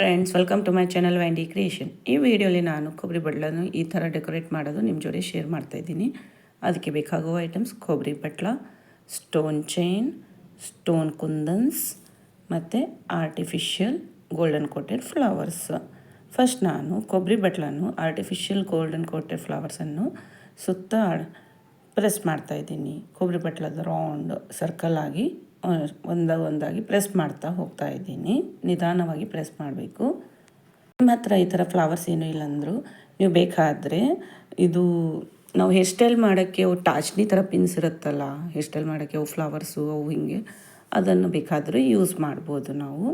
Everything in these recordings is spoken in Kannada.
Friends, welcome to my channel Vandy creation. ಈ ವಿಡಿಯೋಲಿ ನಾನು ಕೊಬ್ಬರಿ ಬಟ್ಲನ್ನು ಈ ಥರ ಡೆಕೋರೇಟ್ ಮಾಡೋದು ನಿಮ್ಮ ಜೊತೆ ಶೇರ್ ಮಾಡ್ತಾಯಿದ್ದೀನಿ. ಅದಕ್ಕೆ ಬೇಕಾಗುವ ಐಟಮ್ಸ್: ಕೊಬ್ಬರಿ ಬಟ್ಲ, ಸ್ಟೋನ್ ಚೈನ್, ಸ್ಟೋನ್ ಕುಂದನ್ಸ್ ಮತ್ತು artificial golden coated flowers. First ನಾನು ಕೊಬ್ಬರಿ ಬಟ್ಲನ್ನು ಆರ್ಟಿಫಿಷಿಯಲ್ ಗೋಲ್ಡನ್ ಕೋಟೆಡ್ ಫ್ಲವರ್ಸನ್ನು ಸುತ್ತ ಪ್ರೆಸ್ ಮಾಡ್ತಾಯಿದ್ದೀನಿ. ಕೊಬ್ಬರಿ ಬಟ್ಲದ ರೌಂಡ್ ಸರ್ಕಲ್ ಆಗಿ ಒಂದಾಗಿ ಪ್ರೆಸ್ ಮಾಡ್ತಾ ಹೋಗ್ತಾ ಇದ್ದೀನಿ. ನಿಧಾನವಾಗಿ ಪ್ರೆಸ್ ಮಾಡಬೇಕು. ನಿಮ್ಮ ಹತ್ರ ಈ ಥರ ಫ್ಲವರ್ಸ್ ಏನೂ ಇಲ್ಲಾಂದರೂ ನೀವು ಬೇಕಾದರೆ ಇದು ನಾವು ಹೇರ್ ಸ್ಟೈಲ್ ಮಾಡೋಕ್ಕೆ ಅವು ಟಾಚ್ನಿ ಥರ ಪಿನ್ಸ್ ಇರುತ್ತಲ್ಲ, ಹೇರ್ ಸ್ಟೈಲ್ ಮಾಡೋಕ್ಕೆ ಅವು ಫ್ಲವರ್ಸು ಅವು ಹಿಂಗೆ, ಅದನ್ನು ಬೇಕಾದರೂ ಯೂಸ್ ಮಾಡ್ಬೋದು ನಾವು.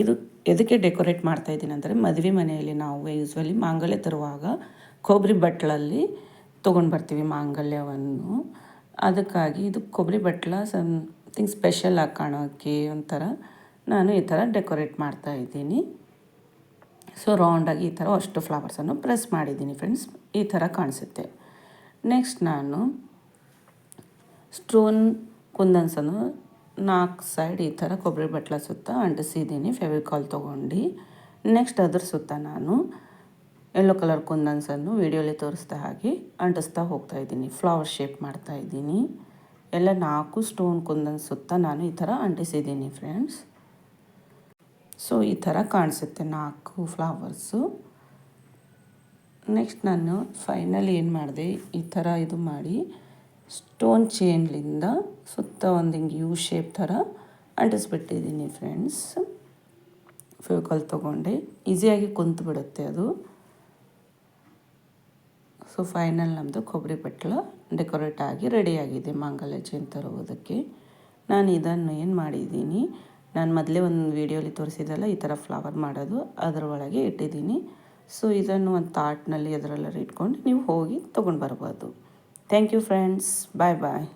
ಇದು ಎದಕ್ಕೆ ಡೆಕೋರೇಟ್ ಮಾಡ್ತಾಯಿದ್ದೀನಿ ಅಂದರೆ, ಮದುವೆ ಮನೆಯಲ್ಲಿ ನಾವು ಯೂಸ್ವಲಿ ಮಾಂಗಲ್ಯ ತರುವಾಗ ಕೊಬ್ಬರಿ ಬಟ್ಲಲ್ಲಿ ತೊಗೊಂಡು ಬರ್ತೀವಿ ಮಾಂಗಲ್ಯವನ್ನು. ಅದಕ್ಕಾಗಿ ಇದು ಕೊಬ್ಬರಿ ಬಟ್ಲ ಸಮಥಿಂಗ್ ಸ್ಪೆಷಲ್ ಆಗಿ ಕಾಣೋಕ್ಕೆ ಒಂಥರ ನಾನು ಈ ಥರ ಡೆಕೋರೇಟ್ ಮಾಡ್ತಾಯಿದ್ದೀನಿ. ಸೊ ರೌಂಡಾಗಿ ಈ ಥರ ಅಷ್ಟು ಫ್ಲವರ್ಸನ್ನು ಪ್ರೆಸ್ ಮಾಡಿದ್ದೀನಿ ಫ್ರೆಂಡ್ಸ್. ಈ ಥರ ಕಾಣಿಸುತ್ತೆ. ನೆಕ್ಸ್ಟ್ ನಾನು ಸ್ಟೋನ್ ಕುಂದನ್ಸನ್ನು 4 ಸೈಡ್ ಈ ಥರ ಕೊಬ್ಬರಿ ಬಟ್ಲ ಸುತ್ತ ಅಂಟಿಸಿದ್ದೀನಿ ಫೆವಿಕಾಲ್ ತೊಗೊಂಡು. ನೆಕ್ಸ್ಟ್ ಅದ್ರ ಸುತ್ತ ನಾನು ಯೆಲ್ಲೋ ಕಲರ್ ಕುಂದನ್ಸನ್ನು ವಿಡಿಯೋಲಿ ತೋರಿಸ್ತಾ ಹಾಗೆ ಅಂಟಿಸ್ತಾ ಹೋಗ್ತಾಯಿದ್ದೀನಿ. ಫ್ಲವರ್ ಶೇಪ್ ಮಾಡ್ತಾಯಿದ್ದೀನಿ. ಎಲ್ಲ 4 ಸ್ಟೋನ್ ಕುಂದನ್ಸ್ ಸುತ್ತ ನಾನು ಈ ಥರ ಅಂಟಿಸಿದ್ದೀನಿ ಫ್ರೆಂಡ್ಸ್. ಸೊ ಈ ಥರ ಕಾಣಿಸುತ್ತೆ 4 ಫ್ಲವರ್ಸು. ನೆಕ್ಸ್ಟ್ ನಾನು ಫೈನಲಿ ಏನು ಮಾಡಿದೆ, ಈ ಥರ ಇದು ಮಾಡಿ ಸ್ಟೋನ್ ಚೈನ್ಲಿಂದ ಸುತ್ತ ಒಂದು ಹಿಂಗೆ ಯು ಶೇಪ್ ಥರ ಅಂಟಿಸ್ಬಿಟ್ಟಿದ್ದೀನಿ ಫ್ರೆಂಡ್ಸ್. ಫೆವಿಕಾಲ್ ತೊಗೊಂಡೆ, ಈಸಿಯಾಗಿ ಕುಂತು ಬಿಡುತ್ತೆ ಅದು. ಸೊ ಫೈನಲ್ ನಮ್ಮದು ಕೊಬ್ಬರಿ ಬಟ್ಲ ಡೆಕೋರೇಟ್ ಆಗಿ ರೆಡಿಯಾಗಿದೆ ಮಾಂಗಲ್ಯ ಚೈನ್ ತರುವುದಕ್ಕೆ. ನಾನು ಇದನ್ನು ಏನು ಮಾಡಿದ್ದೀನಿ, ನಾನು ಮೊದಲೇ ಒಂದು ವೀಡಿಯೋಲಿ ತೋರಿಸಿದ್ದಲ್ಲ ಈ ಥರ ಫ್ಲವರ್ ಮಾಡೋದು, ಅದರ ಒಳಗೆ ಇಟ್ಟಿದ್ದೀನಿ. ಸೊ ಇದನ್ನು ಒಂದು ತಾಟ್ನಲ್ಲಿ ಅದರಲ್ಲೆಲ್ಲ ಇಟ್ಕೊಂಡು ನೀವು ಹೋಗಿ ತೊಗೊಂಡು ಬರ್ಬೋದು. Thank you friends, bye bye.